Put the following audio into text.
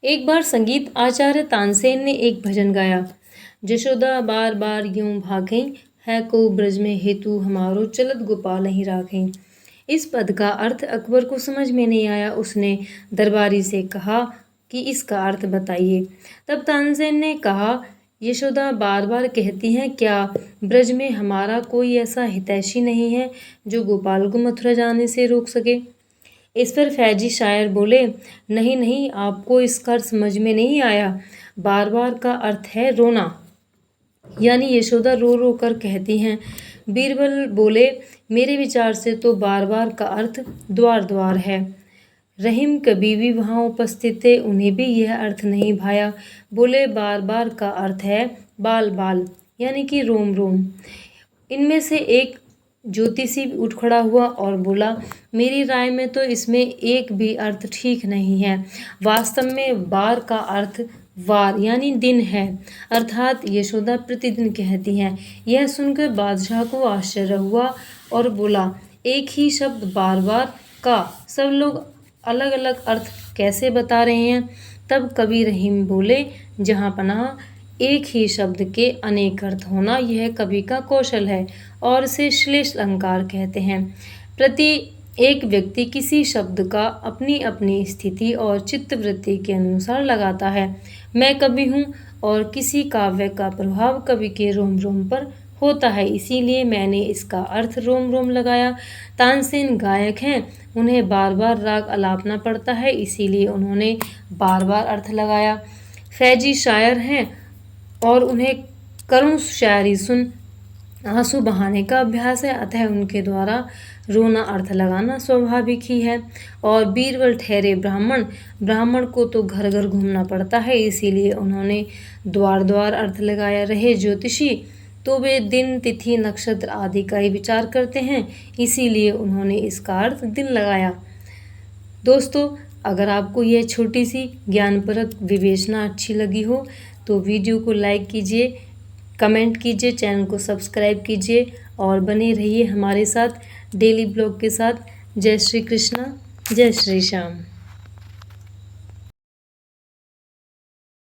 एक बार संगीत आचार्य तानसेन ने एक भजन गाया। जशोदा बार बार यूं भागई, है को ब्रज में हेतु हमारो चलत गोपाल ही राखई। इस पद का अर्थ अकबर को समझ में नहीं आया। उसने दरबारी से कहा कि इसका अर्थ बताइए। तब तानसेन ने कहा, यशोदा बार बार कहती हैं, क्या ब्रज में हमारा कोई ऐसा हितैषी नहीं है जो गोपाल को मथुरा जाने से रोक सके। इस पर फैजी शायर बोले, नहीं नहीं, आपको इसका अर्थ समझ में नहीं आया। बार बार का अर्थ है रोना, यानी यशोदा रो रो कर कहती हैं। बीरबल बोले, मेरे विचार से तो बार बार का अर्थ द्वार द्वार है। रहीम कभी भी वहाँ उपस्थित थे, उन्हें भी यह अर्थ नहीं भाया। बोले, बार बार का अर्थ है बाल बाल, यानी कि रोम रोम। इनमें से एक ज्योतिषी उठ खड़ा हुआ और बोला, मेरी राय में तो इसमें एक भी अर्थ ठीक नहीं है। वास्तव में बार का अर्थ वार यानी दिन है, अर्थात यशोदा प्रतिदिन कहती हैं। यह सुनकर बादशाह को आश्चर्य हुआ और बोला, एक ही शब्द बार बार का सब लोग अलग अलग अर्थ कैसे बता रहे हैं। तब कवि रहीम बोले, जहाँ पनाह एक ही शब्द के अनेक अर्थ होना यह कवि का कौशल है और इसे श्लेष अलंकार कहते हैं। प्रति एक व्यक्ति किसी शब्द का अपनी अपनी स्थिति और चित्तवृत्ति के अनुसार लगाता है। मैं कवि हूँ और किसी काव्य का प्रभाव कवि के रोम रोम पर होता है, इसीलिए मैंने इसका अर्थ रोम रोम लगाया। तानसेन गायक हैं, उन्हें बार बार राग अलापना पड़ता है, इसीलिए उन्होंने बार बार अर्थ लगाया। फैजी शायर हैं और उन्हें करुण शायरी सुन आंसू बहाने का अभ्यास है, अतः उनके द्वारा रोना अर्थ लगाना स्वाभाविक ही है। और बीरबल ठहरे ब्राह्मण, ब्राह्मण को तो घर घर घूमना पड़ता है, इसीलिए उन्होंने द्वार द्वार अर्थ लगाया। रहे ज्योतिषी, तो वे दिन तिथि नक्षत्र आदि का ही विचार करते हैं, इसीलिए उन्होंने इसका अर्थ दिन लगाया। दोस्तों, अगर आपको यह छोटी सी ज्ञानपरक विवेचना अच्छी लगी हो तो वीडियो को लाइक कीजिए, कमेंट कीजिए, चैनल को सब्सक्राइब कीजिए और बने रहिए हमारे साथ डेली ब्लॉग के साथ। जय श्री कृष्णा, जय श्री श्याम।